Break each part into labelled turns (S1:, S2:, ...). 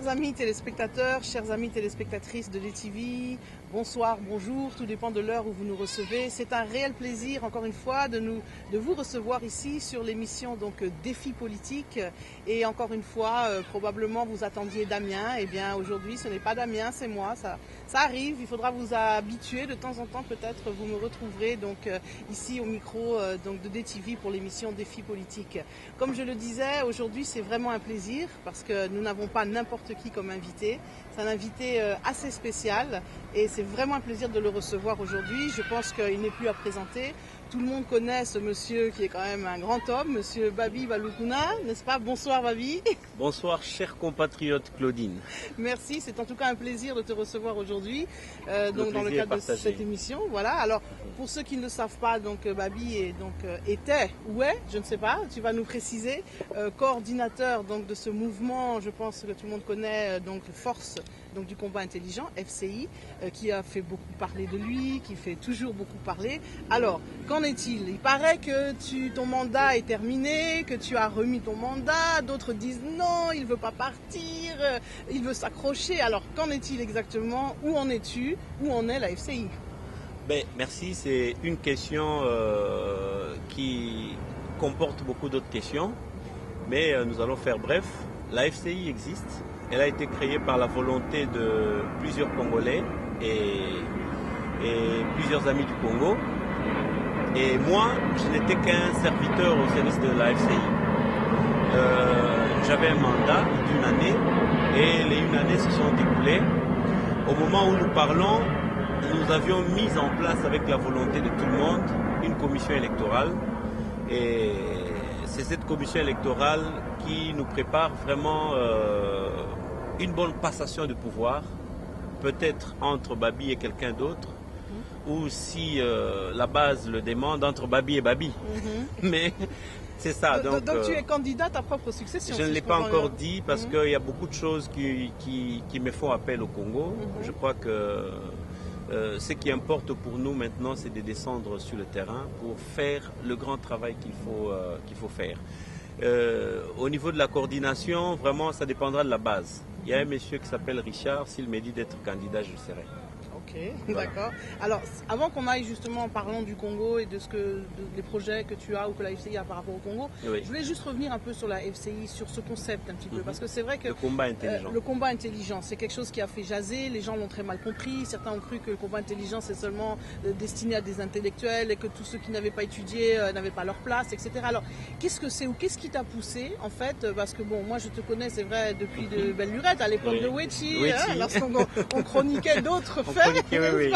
S1: Chers amis téléspectateurs, chères amies téléspectatrices de DTV, bonsoir, bonjour, tout dépend de l'heure où vous nous recevez. C'est un réel plaisir, encore une fois, de vous recevoir ici sur l'émission Défi politique. Et encore une fois, probablement vous attendiez Damien. Eh bien, aujourd'hui, ce n'est pas Damien, c'est moi. Ça arrive, il faudra vous habituer. De temps en temps, peut-être, vous me retrouverez ici au micro de DTV pour l'émission Défi politique. Comme je le disais, aujourd'hui, c'est vraiment un plaisir parce que nous n'avons pas n'importe qui comme invité. C'est un invité assez spécial et c'est vraiment un plaisir de le recevoir aujourd'hui. Je pense qu'il n'est plus à présenter. Tout le monde connaît ce monsieur qui est quand même un grand homme, monsieur Babi Baloukouna, n'est-ce pas? Bonsoir Babi.
S2: Bonsoir chère compatriote Claudine.
S1: Merci, c'est en tout cas un plaisir de te recevoir aujourd'hui dans le cadre de cette émission. Voilà. Alors pour ceux qui ne le savent pas, Babi était ou est, je ne sais pas, tu vas nous préciser, coordinateur de ce mouvement, je pense que tout le monde connaît, Force du combat intelligent, FCI, qui a fait beaucoup parler de lui, qui fait toujours beaucoup parler. Alors, qu'en est-il? Il paraît que ton mandat est terminé, que tu as remis ton mandat, d'autres disent non, il ne veut pas partir, il veut s'accrocher. Alors, qu'en est-il exactement? Où en es-tu? Où en est la FCI?
S2: Merci, c'est une question qui comporte beaucoup d'autres questions, mais nous allons faire bref. La FCI existe. Elle a été créée par la volonté de plusieurs Congolais et plusieurs amis du Congo. Et moi, je n'étais qu'un serviteur au service de la FCI. J'avais un mandat d'une année et les une année se sont écoulées. Au moment où nous parlons, nous avions mis en place avec la volonté de tout le monde une commission électorale. Et c'est cette commission électorale qui nous prépare vraiment une bonne passation de pouvoir, peut-être entre Babi et quelqu'un d'autre, ou si la base le demande, entre Babi et Babi. Mais c'est ça.
S1: Donc tu es candidat à ta propre succession?
S2: Je ne l'ai pas encore dit parce qu'il y a beaucoup de choses qui me font appel au Congo. Je crois que ce qui importe pour nous maintenant, c'est de descendre sur le terrain pour faire le grand travail qu'il faut faire. Au niveau de la coordination, vraiment, ça dépendra de la base. Il y a un monsieur qui s'appelle Richard, s'il me dit d'être candidat, je le serai.
S1: Ok, voilà. D'accord. Alors, avant qu'on aille justement en parlant du Congo et des projets que tu as ou que la FCI a par rapport au Congo, oui. Je voulais juste revenir un peu sur la FCI, sur ce concept un petit peu, parce que c'est vrai que
S2: le combat intelligent.
S1: Le combat intelligent, c'est quelque chose qui a fait jaser, les gens l'ont très mal compris, certains ont cru que le combat intelligent c'est seulement destiné à des intellectuels et que tous ceux qui n'avaient pas étudié n'avaient pas leur place, etc. Alors, qu'est-ce que c'est ou qu'est-ce qui t'a poussé en fait? Parce que bon, moi je te connais, c'est vrai, depuis de belles lurettes, à l'époque de Wechi, lorsqu'on chroniquait d'autres faits.
S2: Oui.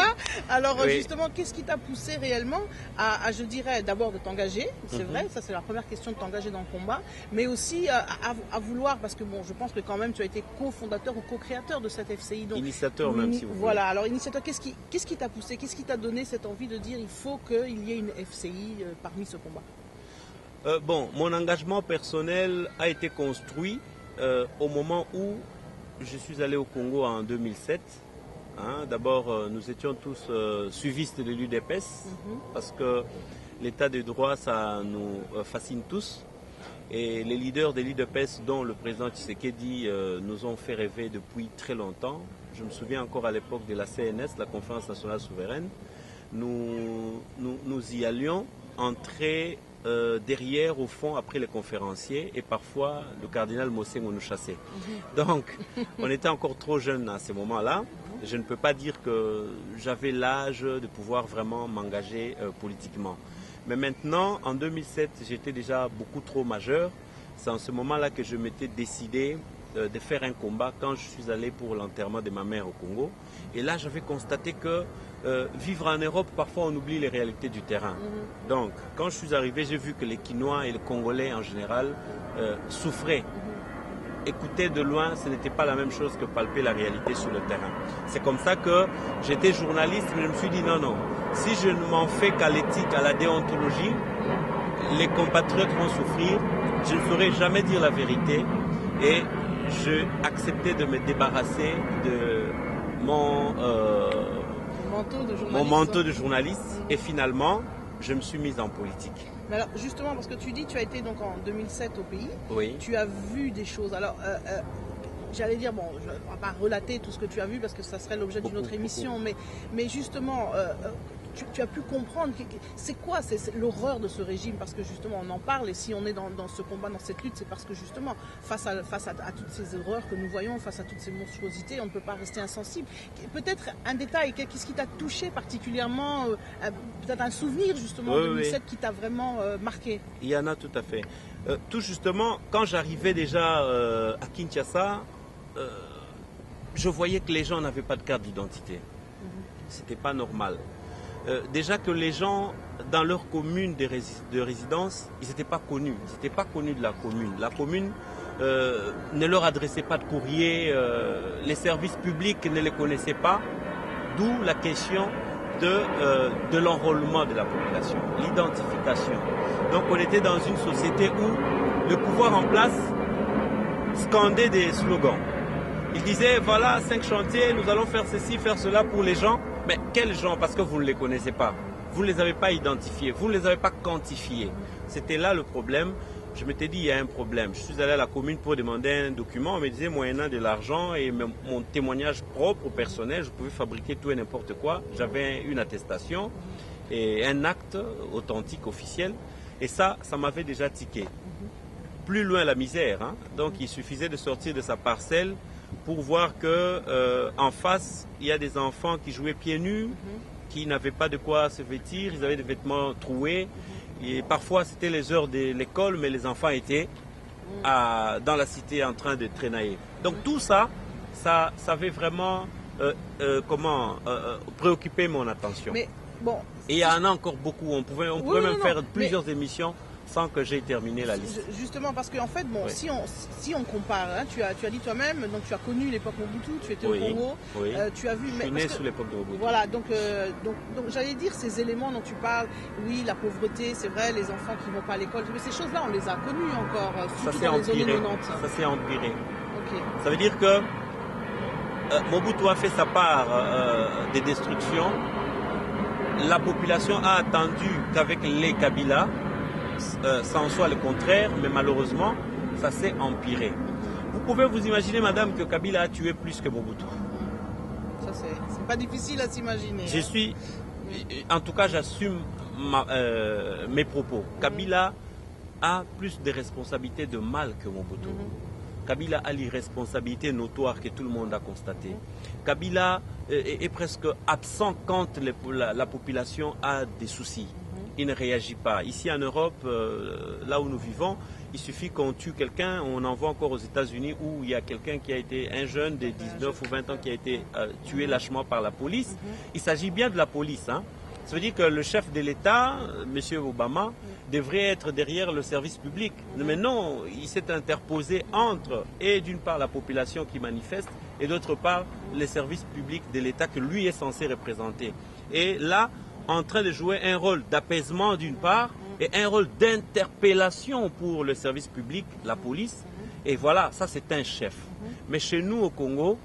S1: Alors justement, qu'est-ce qui t'a poussé réellement à je dirais, d'abord de t'engager, c'est vrai, ça c'est la première question, de t'engager dans le combat, mais aussi à vouloir, parce que bon, je pense que quand même tu as été cofondateur ou co-créateur de cette FCI. Donc,
S2: initiateur même, si vous voulez.
S1: Voilà, alors initiateur, qu'est-ce qui t'a poussé, qu'est-ce qui t'a donné cette envie de dire il faut qu'il y ait une FCI parmi ce combat?
S2: Mon engagement personnel a été construit au moment où je suis allé au Congo en 2007. D'abord, nous étions tous suivistes de l'UDPS parce que l'état de droit, ça nous fascine tous. Et les leaders de l'UDPS, dont le président Tshisekedi, nous ont fait rêver depuis très longtemps. Je me souviens encore à l'époque de la CNS, la Conférence nationale souveraine. Nous y allions entrer derrière, au fond, après les conférenciers, et parfois le cardinal Mosengo nous chassait. Donc, on était encore trop jeunes à ce moment-là. Je ne peux pas dire que j'avais l'âge de pouvoir vraiment m'engager politiquement. Mais maintenant, en 2007, j'étais déjà beaucoup trop majeur. C'est en ce moment-là que je m'étais décidé de faire un combat quand je suis allé pour l'enterrement de ma mère au Congo. Et là, j'avais constaté que vivre en Europe, parfois on oublie les réalités du terrain. Donc, quand je suis arrivé, j'ai vu que les Quinois et les Congolais en général souffraient. Écouter de loin, ce n'était pas la même chose que palper la réalité sur le terrain. C'est comme ça que j'étais journaliste, mais je me suis dit non, si je ne m'en fais qu'à l'éthique, à la déontologie, les compatriotes vont souffrir, je ne ferai jamais dire la vérité et j'ai accepté de me débarrasser de mon manteau de journaliste et finalement, je me suis mise en politique.
S1: Mais alors justement, parce que tu dis tu as été donc en 2007 au pays,
S2: oui.
S1: Tu as vu des choses. Alors j'allais dire, bon, on ne va pas relater tout ce que tu as vu parce que ça serait l'objet d'une autre émission, mais justement, tu as pu comprendre c'est quoi l'horreur de ce régime, parce que justement on en parle, et si on est dans ce combat, dans cette lutte, c'est parce que justement face à toutes ces horreurs que nous voyons, face à toutes ces monstruosités, on ne peut pas rester insensible. Peut-être un détail, qu'est-ce qui t'a touché particulièrement, peut-être un souvenir justement de 2007 qui t'a vraiment marqué?
S2: Il y en a tout à fait. Tout justement, quand j'arrivais déjà à Kinshasa, je voyais que les gens n'avaient pas de carte d'identité. C'était pas normal. Déjà que les gens, dans leur commune de résidence, ils n'étaient pas connus. Ils n'étaient pas connus de la commune. La commune ne leur adressait pas de courrier, les services publics ne les connaissaient pas, d'où la question de l'enrôlement de la population, l'identification. Donc on était dans une société où le pouvoir en place scandait des slogans. Il disait, voilà 5 chantiers, nous allons faire ceci, faire cela pour les gens. Mais quels gens? Parce que vous ne les connaissez pas. Vous ne les avez pas identifiés, vous ne les avez pas quantifiés. C'était là le problème. Je m'étais dit, il y a un problème. Je suis allé à la commune pour demander un document. On me disait, moyennant de l'argent et mon témoignage propre, personnel, je pouvais fabriquer tout et n'importe quoi. J'avais une attestation et un acte authentique, officiel. Et ça m'avait déjà tiqué. Plus loin la misère. Hein. Donc il suffisait de sortir de sa parcelle pour voir que en face, il y a des enfants qui jouaient pieds nus, qui n'avaient pas de quoi se vêtir, ils avaient des vêtements troués. Et parfois, c'était les heures de l'école, mais les enfants étaient dans la cité en train de traînailler. Donc tout ça, ça avait vraiment préoccupé mon attention.
S1: Mais, bon,
S2: et il y en a encore beaucoup. On pourrait même faire plusieurs émissions sans que j'aie terminé la liste.
S1: Justement, parce qu'en fait, bon, si on compare, hein, tu as dit toi-même, donc tu as connu l'époque Mobutu, tu étais au Congo, tu as vu...
S2: Je suis né sous l'époque de Mobutu.
S1: Voilà, donc j'allais dire ces éléments dont tu parles, oui, la pauvreté, c'est vrai, les enfants qui ne vont pas à l'école, mais ces choses-là, on les a connues encore, surtout dans les années 90.
S2: Ça s'est empiré.
S1: Okay.
S2: Ça veut dire que Mobutu a fait sa part des destructions. La population a attendu qu'avec les Kabila, ça en soit le contraire, mais malheureusement, ça s'est empiré. Vous pouvez vous imaginer, madame, que Kabila a tué plus que Mobutu.
S1: Ça, c'est pas difficile à s'imaginer.
S2: Je suis, en tout cas, j'assume mes propos. Kabila a plus de responsabilités de mal que Mobutu. Kabila a l'irresponsabilité notoire que tout le monde a constatée. Kabila est presque absent quand la population a des soucis. Il ne réagit pas. Ici en Europe, là où nous vivons, il suffit qu'on tue quelqu'un, on envoie encore aux États-Unis où il y a quelqu'un qui a été, un jeune de 19 ou 20 ans qui a été tué lâchement par la police. Il s'agit bien de la police. Hein. Ça veut dire que le chef de l'État, M. Obama, devrait être derrière le service public. Mais non, il s'est interposé entre, et d'une part la population qui manifeste, et d'autre part les services publics de l'État que lui est censé représenter. Et là, en train de jouer un rôle d'apaisement d'une part et un rôle d'interpellation pour le service public, la police. Et voilà, ça c'est un chef. Mais chez nous au Congo,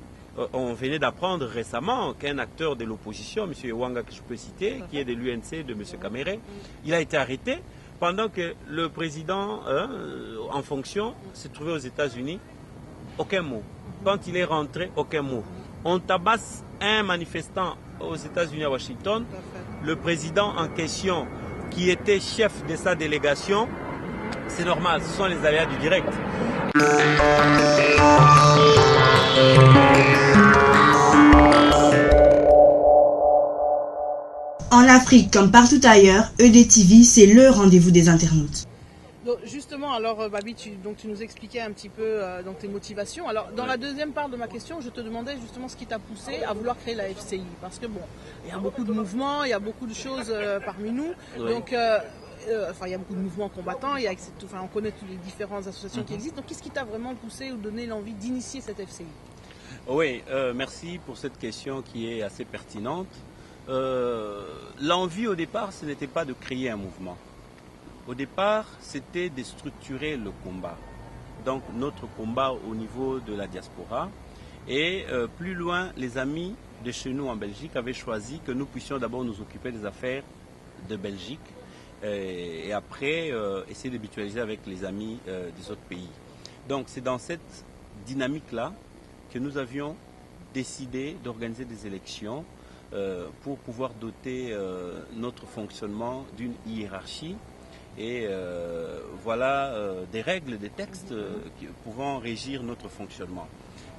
S2: on venait d'apprendre récemment qu'un acteur de l'opposition, M. Ewanga, que je peux citer, qui est de l'UNC de M. Kamere, il a été arrêté pendant que le président en fonction s'est trouvé aux États-Unis. Aucun mot. Quand il est rentré, aucun mot. On tabasse un manifestant aux États-Unis à Washington. Le président en question, qui était chef de sa délégation, c'est normal, ce sont les aléas du direct.
S3: En Afrique, comme partout ailleurs, EDTV, c'est le rendez-vous des internautes.
S1: Donc justement, alors Babi, tu nous expliquais un petit peu tes motivations. Alors dans la deuxième part de ma question, je te demandais justement ce qui t'a poussé à vouloir créer la FCI. Parce que bon, il y a beaucoup de mouvements, il y a beaucoup de choses parmi nous. Donc, il y a beaucoup de mouvements combattants, on connaît toutes les différentes associations qui existent. Donc qu'est-ce qui t'a vraiment poussé ou donné l'envie d'initier cette FCI?
S2: Oui, merci pour cette question qui est assez pertinente. L'envie au départ, ce n'était pas de créer un mouvement. Au départ, c'était de structurer le combat. Donc notre combat au niveau de la diaspora. Et plus loin, les amis de chez nous en Belgique avaient choisi que nous puissions d'abord nous occuper des affaires de Belgique et après essayer de mutualiser avec les amis des autres pays. Donc c'est dans cette dynamique-là que nous avions décidé d'organiser des élections pour pouvoir doter notre fonctionnement d'une hiérarchie et voilà des règles, des textes pouvant régir notre fonctionnement.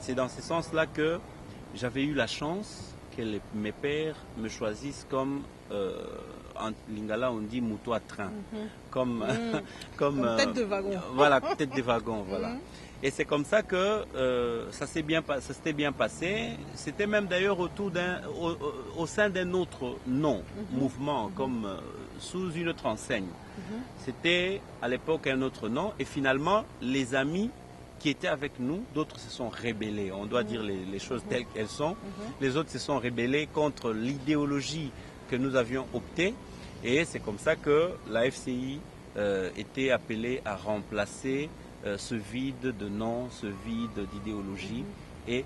S2: C'est dans ce sens-là que j'avais eu la chance que mes pères me choisissent comme, en lingala on dit mouton à train, comme
S1: tête de wagon.
S2: Voilà, tête de wagon, voilà. Et c'est comme ça que ça s'était bien passé. C'était même d'ailleurs au sein d'un autre mouvement, comme sous une autre enseigne. C'était à l'époque un autre nom. Et finalement, les amis qui étaient avec nous, d'autres se sont rébellés. On doit dire les choses telles qu'elles sont. Les autres se sont rébellés contre l'idéologie que nous avions optée. Et c'est comme ça que la FCI était appelée à remplacer ce vide de nom, ce vide d'idéologie et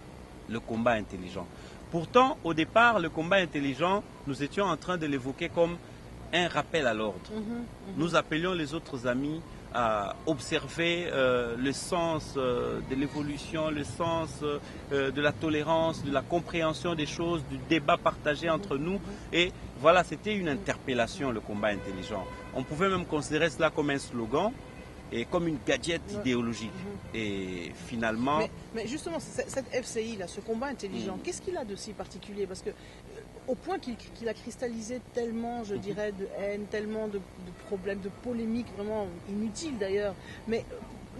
S2: le combat intelligent. Pourtant, au départ, le combat intelligent, nous étions en train de l'évoquer comme un rappel à l'ordre. Nous appelions les autres amis à observer le sens de l'évolution, le sens de la tolérance, de la compréhension des choses, du débat partagé entre nous. Et voilà, c'était une interpellation, le combat intelligent. On pouvait même considérer cela comme un slogan et comme une gadget idéologique. Et finalement...
S1: Mais justement, cette FCI, là, ce combat intelligent, qu'est-ce qu'il a de si particulier? Parce que au point qu'il a cristallisé tellement, je dirais, de haine, tellement de problèmes, de polémiques vraiment inutiles d'ailleurs. Mais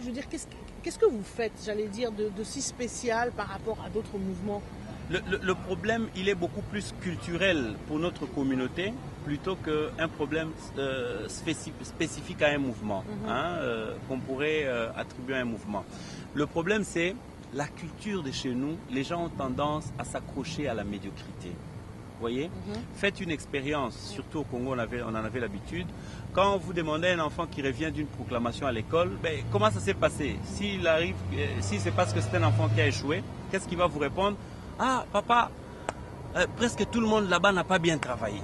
S1: je veux dire, qu'est-ce que vous faites, j'allais dire, de si spécial par rapport à d'autres mouvements?
S2: Le problème, il est beaucoup plus culturel pour notre communauté plutôt qu'un problème spécifique à un mouvement, qu'on pourrait attribuer à un mouvement. Le problème, c'est la culture de chez nous. Les gens ont tendance à s'accrocher à la médiocrité. Vous voyez, faites une expérience, surtout au Congo, on en avait l'habitude. Quand vous demandez à un enfant qui revient d'une proclamation à l'école, comment ça s'est passé? Si c'est parce que c'est un enfant qui a échoué, qu'est-ce qu'il va vous répondre? Ah, papa, presque tout le monde là-bas n'a pas bien travaillé.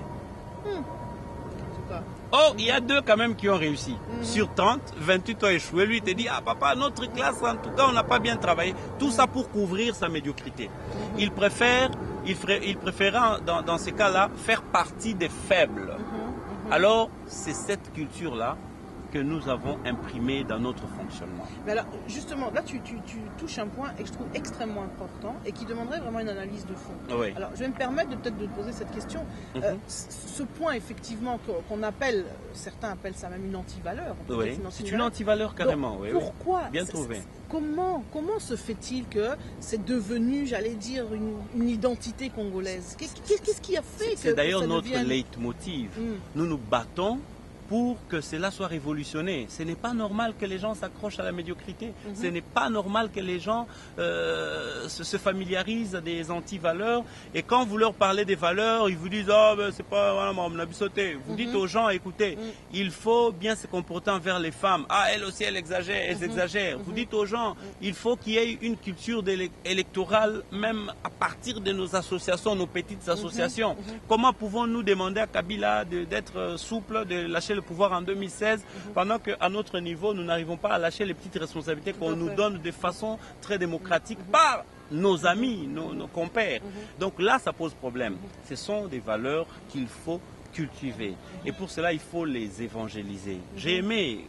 S2: Oh, il y a 2 quand même qui ont réussi. Sur 30, 28 ont échoué. Lui, il te dit, ah papa, notre classe, en tout cas, on n'a pas bien travaillé. Tout ça pour couvrir sa médiocrité. Il préférera, dans ces cas-là, faire partie des faibles. Alors, c'est cette culture-là que nous avons imprimée dans notre fonctionnement.
S1: Mais alors, justement, là, tu touches un point que je trouve extrêmement important et qui demanderait vraiment une analyse de fond.
S2: Oui.
S1: Alors, je vais me permettre de peut-être de poser cette question. Ce point, effectivement, qu'on appelle, certains appellent ça même une antivaleur.
S2: Oui, c'est une antivaleur carrément.
S1: Donc, pourquoi?
S2: Bien trouvé.
S1: Comment se fait-il que c'est devenu, j'allais dire, une identité congolaise? Qu'est-ce qui a fait que
S2: c'est d'ailleurs
S1: ça
S2: notre
S1: devienne...
S2: leitmotiv. Nous nous battons pour que cela soit révolutionné. Ce n'est pas normal que les gens s'accrochent à la médiocrité. Ce n'est pas normal que les gens se familiarisent à des anti-valeurs. Et quand vous leur parlez des valeurs, ils vous disent « Ah, ben, c'est pas... Voilà, on a sauté. » Vous dites aux gens « Écoutez, il faut bien se comporter envers les femmes. Ah, elles aussi, elles exagèrent. Vous dites aux gens « Il faut qu'il y ait une culture électorale, même à partir de nos associations, nos petites associations. Comment pouvons-nous demander à Kabila d'être souple, de lâcher le pouvoir en 2016, pendant qu'à notre niveau, nous n'arrivons pas à lâcher les petites responsabilités qu'on nous donne de façon très démocratique par nos amis, nos compères. Donc là, ça pose problème. Ce sont des valeurs qu'il faut cultiver. Et pour cela, il faut les évangéliser. J'ai aimé,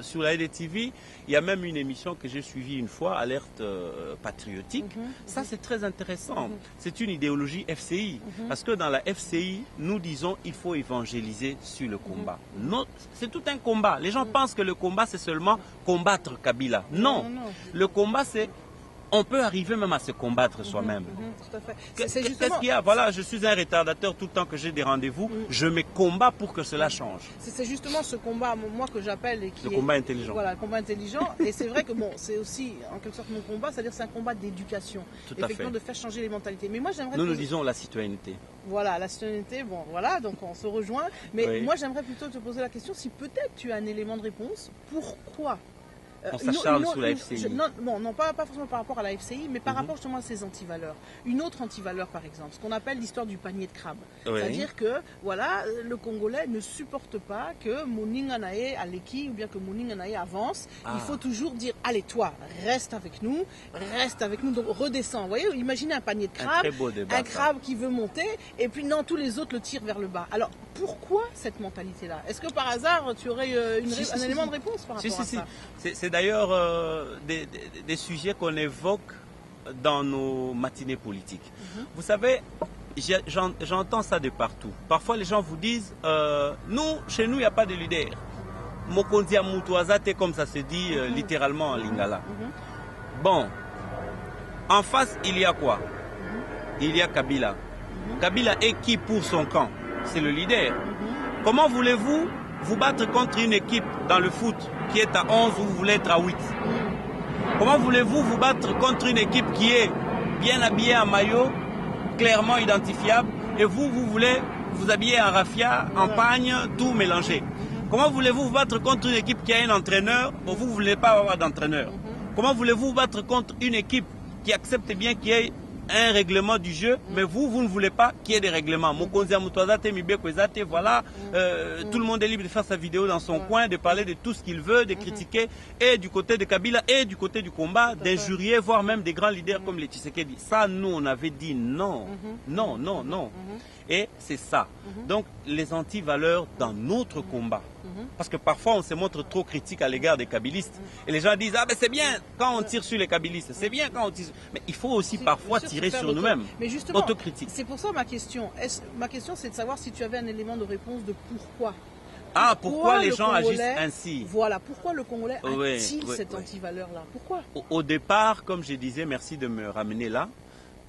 S2: sur la LDTV, il y a même une émission que j'ai suivie une fois, Alerte patriotique. Ça, c'est très intéressant. C'est une idéologie FCI. Parce que dans la FCI, nous disons il faut évangéliser sur le combat. C'est tout un combat. Les gens pensent que le combat, c'est seulement combattre Kabila. Non. Le combat, c'est... On peut arriver même à se combattre soi-même.
S1: Tout à fait.
S2: Qu'est-ce qu'il y a? Voilà, je suis un retardateur tout le temps que j'ai des rendez-vous. Je me combats pour que cela change.
S1: C'est justement ce combat, moi, que j'appelle...
S2: Le combat intelligent.
S1: Voilà, le combat intelligent. Et c'est vrai que, bon, c'est aussi, en quelque sorte, mon combat, c'est-à-dire c'est un combat d'éducation.
S2: Tout à fait.
S1: Effectivement, de faire changer les mentalités. Mais moi, j'aimerais...
S2: Nous disons la citoyenneté.
S1: Voilà, la citoyenneté, bon, voilà, donc on se rejoint. Mais moi, j'aimerais plutôt te poser la question, si peut-être tu as un élément de réponse, pourquoi
S2: On s'acharne sous la FCI.
S1: Non, pas forcément par rapport à la FCI, mais par rapport justement à ces antivaleurs. Une autre antivaleur, par exemple, ce qu'on appelle l'histoire du panier de crabe.
S2: Oui.
S1: C'est-à-dire que, voilà, le Congolais ne supporte pas que Moninganae à l'équipe ou bien que Moninganae avance. Il faut toujours dire, allez, toi, reste avec nous, donc redescends. Vous voyez, imaginez un panier de crabe,
S2: très beau débat,
S1: un crabe qui veut monter, et puis non, tous les autres le tirent vers le bas. Alors, pourquoi cette mentalité-là? Est-ce que par hasard, tu aurais un élément de réponse par rapport à ça?
S2: C'est d'ailleurs des sujets qu'on évoque dans nos matinées politiques. Vous savez, j'entends ça de partout. Parfois, les gens vous disent, chez nous, il n'y a pas de leader. Mokonzi Amutwazate, comme ça se dit littéralement en lingala. Bon, en face, il y a quoi? Il y a Kabila. Kabila est qui pour son camp? C'est le leader. Comment voulez-vous vous battre contre une équipe dans le foot qui est à 11 ou vous voulez être à 8? Comment voulez-vous vous battre contre une équipe qui est bien habillée en maillot, clairement identifiable, et vous voulez vous habiller en raffia, en pagne, tout mélangé? Comment voulez-vous vous battre contre une équipe qui a un entraîneur? Bon, vous ne voulez pas avoir d'entraîneur. Comment voulez-vous vous battre contre une équipe qui accepte bien qu'il y ait un règlement du jeu, mais vous ne voulez pas qu'il y ait des règlements? Mokonzi Amutwazate, Mibekwezate, voilà, tout le monde est libre de faire sa vidéo dans son coin, de parler de tout ce qu'il veut, de critiquer, et du côté de Kabila, et du côté du combat, d'injurier, voire même des grands leaders comme les Tshisekedi. Ça, nous, on avait dit non, non, non, non. Et c'est ça. Donc, les antivaleurs dans notre combat. Parce que parfois, on se montre trop critique à l'égard des kabylistes. Et les gens disent, ah ben c'est bien quand on tire sur les kabylistes. C'est bien quand on tire... Mais il faut aussi parfois tirer sur nous-mêmes.
S1: Mais justement,
S2: autocritique.
S1: C'est pour ça ma question. Ma question, c'est de savoir si tu avais un élément de réponse de pourquoi.
S2: Pourquoi les gens agissent ainsi?
S1: Voilà, pourquoi le Congolais a-t-il cette antivaleur-là? Pourquoi?
S2: Au départ, comme je disais, merci de me ramener là,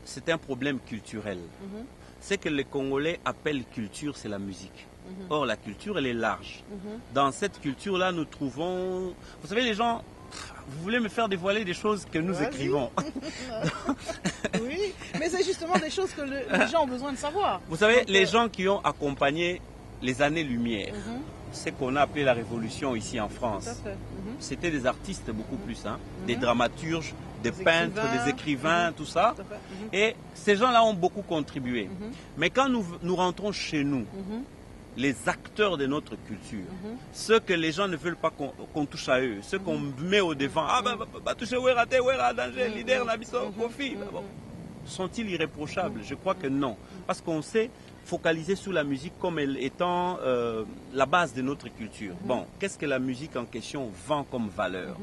S2: c'est un problème culturel. C'est que les Congolais appellent culture, c'est la musique. Or, la culture, elle est large. Dans cette culture-là, nous trouvons... Vous savez, les gens, vous voulez me faire dévoiler des choses que nous écrivons.
S1: Oui, mais c'est justement des choses que les gens ont besoin de savoir.
S2: Vous savez, les gens qui ont accompagné les années-lumière, ce qu'on a appelé la révolution ici en France, c'était des artistes beaucoup plus, des dramaturges, des peintres, des écrivains, tout ça. Et ces gens-là ont beaucoup contribué. Mais quand nous rentrons chez nous, les acteurs de notre culture, ceux que les gens ne veulent pas qu'on touche à eux, ceux qu'on met au devant, toucher Werate, Wera, danger, leader, Nabiso, Kofi, sont-ils irréprochables? Je crois que non. Parce qu'on s'est focalisé sur la musique comme elle étant la base de notre culture. Bon, qu'est-ce que la musique en question vend comme valeur?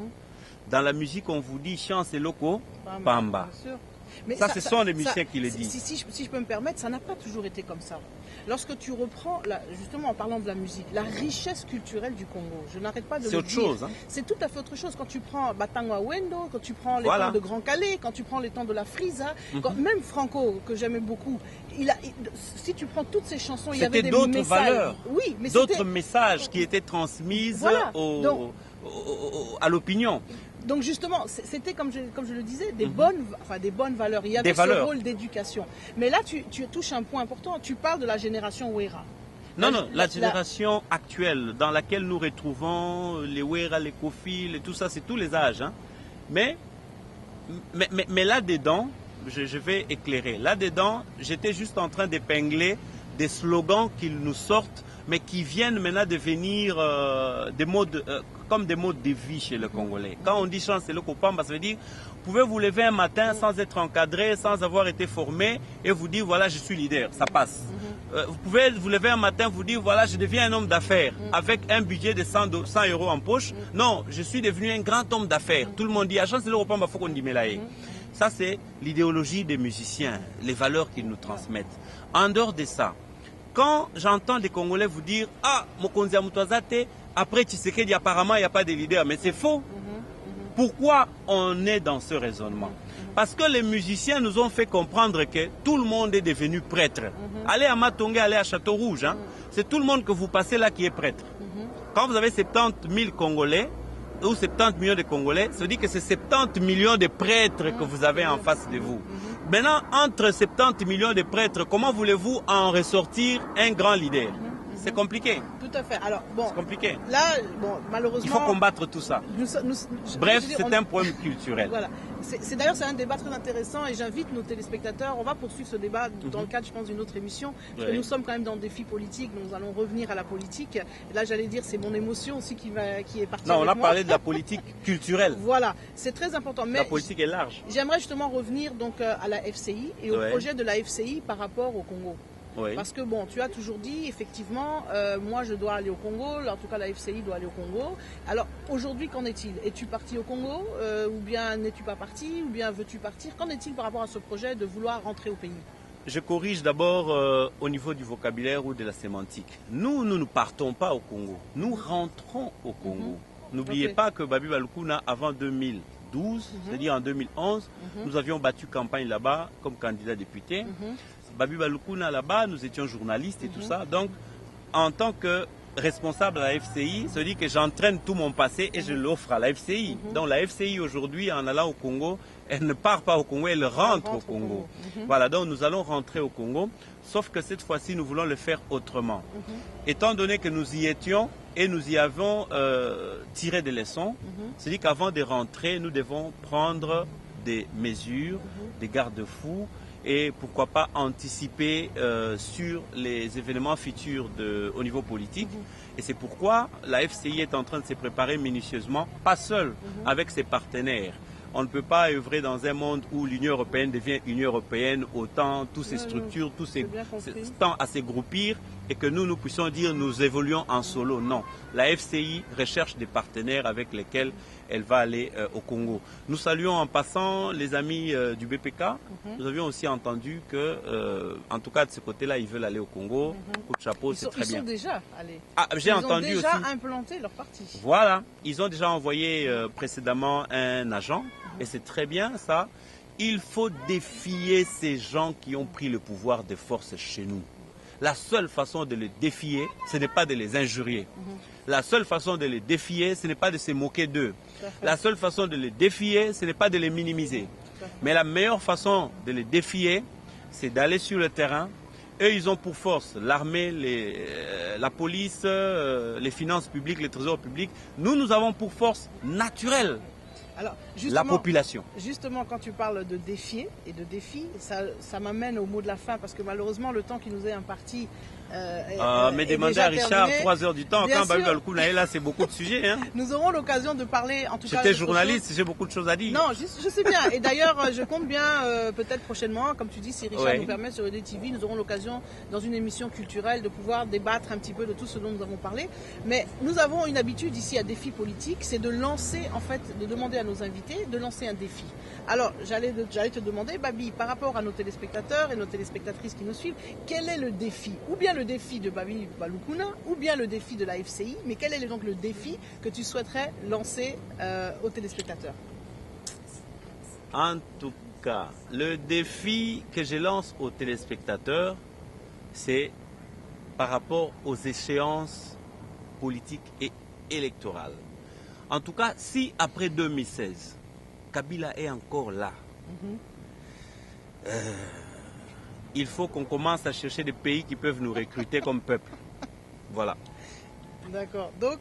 S2: Dans la musique, on vous dit chance et loco, pamba. Mais ça, ce sont les musiciens qui le disent.
S1: Si je peux me permettre, ça n'a pas toujours été comme ça. Lorsque tu reprends, justement en parlant de la musique, la richesse culturelle du Congo, je n'arrête pas de le dire.
S2: C'est autre chose.
S1: C'est tout à fait autre chose. Quand tu prends Batangwa Wendo, quand tu prends les temps de Grand Calais, quand tu prends les temps de la Frisa, même Franco, que j'aimais beaucoup, si tu prends toutes ces chansons, il y avait des messages. C'était d'autres valeurs. Oui, mais
S2: d'autres messages qui étaient transmis à l'opinion.
S1: Donc justement, c'était comme je le disais, des bonnes valeurs. Il y avait ce rôle d'éducation. Mais là, tu touches un point important. Tu parles de la génération Wera.
S2: Non, la génération actuelle dans laquelle nous retrouvons les Wera, les Kofi, tout ça, c'est tous les âges. Mais là-dedans, je vais éclairer. Là-dedans, j'étais juste en train d'épingler des slogans qu'ils nous sortent, mais qui viennent maintenant devenir des modes... comme des modes de vie chez le Congolais. Quand on dit chance et le copamba, ça veut dire vous pouvez vous lever un matin sans être encadré, sans avoir été formé et vous dire voilà je suis leader, ça passe. Vous pouvez vous lever un matin, vous dire voilà je deviens un homme d'affaires avec un budget de 100 € en poche. Non, je suis devenu un grand homme d'affaires. Tout le monde dit chance et le copamba, faut qu'on dit melaye. Ça c'est l'idéologie des musiciens, les valeurs qu'ils nous transmettent. En dehors de ça, quand j'entends des Congolais vous dire ah Mokonzi Amutwazate, après Tshisekedi, apparemment, il n'y a pas de leader. Mais c'est faux. Pourquoi on est dans ce raisonnement? Parce que les musiciens nous ont fait comprendre que tout le monde est devenu prêtre. Allez à Matongé, allez à Château-Rouge. C'est tout le monde que vous passez là qui est prêtre. Quand vous avez 70 000 Congolais, ou 70 millions de Congolais, ça veut dire que c'est 70 millions de prêtres que vous avez en face de vous. Maintenant, entre 70 millions de prêtres, comment voulez-vous en ressortir un grand leader? C'est compliqué.
S1: Tout à fait. Alors, bon,
S2: c'est compliqué.
S1: Là, bon, malheureusement...
S2: Il faut combattre tout ça. Bref, c'est un problème culturel.
S1: Voilà. D'ailleurs, c'est un débat très intéressant et j'invite nos téléspectateurs, on va poursuivre ce débat dans le cadre, je pense, d'une autre émission, parce que nous sommes quand même dans le défi politique, nous allons revenir à la politique. Et là, j'allais dire, c'est mon émotion aussi qui est partie.
S2: Non, on a parlé de la politique culturelle.
S1: Voilà, c'est très important. Mais
S2: la politique est large.
S1: J'aimerais justement revenir donc à la FCI et au projet de la FCI par rapport au Congo.
S2: Oui.
S1: Parce que bon, tu as toujours dit, effectivement, moi je dois aller au Congo, en tout cas la FCI doit aller au Congo. Alors aujourd'hui, qu'en est-il? Es-tu parti au Congo ou bien n'es-tu pas parti ou bien veux-tu partir? Qu'en est-il par rapport à ce projet de vouloir rentrer au pays?
S2: Je corrige d'abord au niveau du vocabulaire ou de la sémantique. Nous ne partons pas au Congo, nous rentrons au Congo. N'oubliez pas que Babi Balukuna, avant 2012, c'est-à-dire en 2011, nous avions battu campagne là-bas comme candidat député. Babi Balukuna là-bas, nous étions journalistes et tout ça. Donc, en tant que responsable à la FCI, ça dit que j'entraîne tout mon passé et je l'offre à la FCI. Donc la FCI aujourd'hui, en allant au Congo, elle ne part pas au Congo, elle rentre au Congo. Voilà, donc nous allons rentrer au Congo, sauf que cette fois-ci, nous voulons le faire autrement. Étant donné que nous y étions et nous y avons tiré des leçons, c'est-à-dire qu'avant de rentrer, nous devons prendre des mesures, des garde-fous, et pourquoi pas anticiper sur les événements futurs au niveau politique. Et c'est pourquoi la FCI est en train de se préparer minutieusement, pas seule, avec ses partenaires. On ne peut pas œuvrer dans un monde où l'Union européenne devient Union européenne, autant toutes ces structures, tous ces temps à se groupir et que nous puissions dire nous évoluons en solo. Non, la FCI recherche des partenaires avec lesquels elle va aller au Congo. Nous saluons en passant les amis du BPK. Nous avions aussi entendu que, en tout cas de ce côté-là, ils veulent aller au Congo. Coup de chapeau, c'est très bien.
S1: Ils sont déjà allés.
S2: Ah, j'ai entendu aussi.
S1: Ils ont déjà implanté leur parti.
S2: Voilà, ils ont déjà envoyé précédemment un agent. Et c'est très bien ça. Il faut défier ces gens qui ont pris le pouvoir de force chez nous. La seule façon de les défier, ce n'est pas de les injurier. La seule façon de les défier, ce n'est pas de se moquer d'eux. La seule façon de les défier, ce n'est pas de les minimiser. Mais la meilleure façon de les défier, c'est d'aller sur le terrain. Eux, ils ont pour force l'armée, la police, les finances publiques, les trésors publics. Nous avons pour force naturelle
S1: alors,
S2: la population.
S1: Justement, quand tu parles de défier et de défi, ça m'amène au mot de la fin parce que malheureusement, le temps qui nous est imparti
S2: mais demandez à Richard 3 heures du temps. Quand Babi Balukuna est là, c'est beaucoup de sujets. Hein.
S1: Nous aurons l'occasion de parler, en tout cas.
S2: J'étais journaliste, j'ai beaucoup de choses à dire.
S1: Non, je sais bien. Et d'ailleurs, je compte bien, peut-être prochainement, comme tu dis, si Richard nous permet sur EDTV, nous aurons l'occasion, dans une émission culturelle, de pouvoir débattre un petit peu de tout ce dont nous avons parlé. Mais nous avons une habitude ici à Défi Politique, c'est de lancer, en fait, de demander à nos invités de lancer un défi. Alors, j'allais te demander, Babi, par rapport à nos téléspectateurs et nos téléspectatrices qui nous suivent, quel est le défi? Ou bien le défi de Babi Balukuna, ou bien le défi de la FCI, mais quel est donc le défi que tu souhaiterais lancer aux téléspectateurs?
S2: En tout cas, le défi que je lance aux téléspectateurs, c'est par rapport aux échéances politiques et électorales. En tout cas, si après 2016, Kabila est encore là, il faut qu'on commence à chercher des pays qui peuvent nous recruter comme peuple. Voilà.
S1: D'accord. Donc,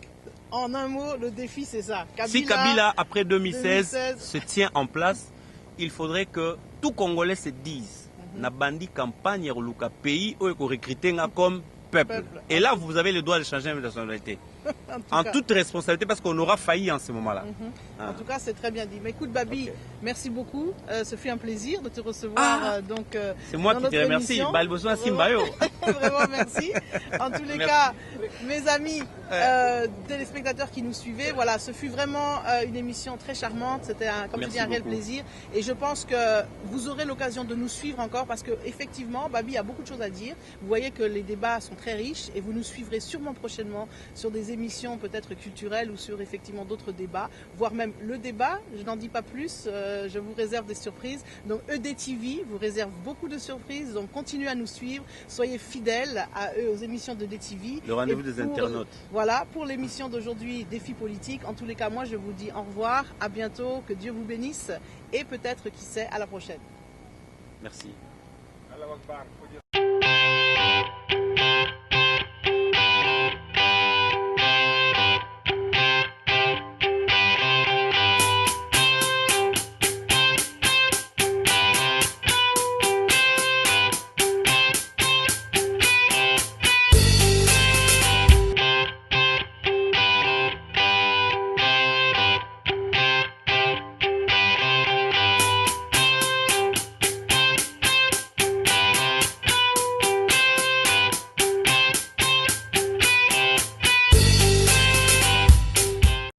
S1: en un mot, le défi, c'est ça.
S2: Si Kabila, après 2016, se tient en place, il faudrait que tout Congolais se dise Nabandi campagne au pays où il faut recruter comme peuple. Et là, vous avez le droit de changer de nationalité. En toute responsabilité, parce qu'on aura failli en ce moment-là.
S1: En tout cas, c'est très bien dit. Mais écoute, Babi, merci beaucoup. Ce fut un plaisir de te recevoir.
S2: C'est moi qui te remercie.
S1: Vraiment, merci. En tous les cas, mes amis téléspectateurs qui nous suivaient, voilà, ce fut vraiment une émission très charmante. C'était, comme je dis, un réel plaisir. Et je pense que vous aurez l'occasion de nous suivre encore parce qu'effectivement, Babi a beaucoup de choses à dire. Vous voyez que les débats sont très riches et vous nous suivrez sûrement prochainement sur des émissions peut-être culturelles ou sur effectivement d'autres débats, voire même le débat. Je n'en dis pas plus, je vous réserve des surprises. Donc EDTV vous réserve beaucoup de surprises, donc continuez à nous suivre, soyez fidèles aux émissions de EDTV.
S2: Le rendez-vous des internautes.
S1: Voilà, pour l'émission d'aujourd'hui, Défi Politique. En tous les cas, moi je vous dis au revoir, à bientôt, que Dieu vous bénisse et peut-être, qui sait, à la prochaine.
S2: Merci.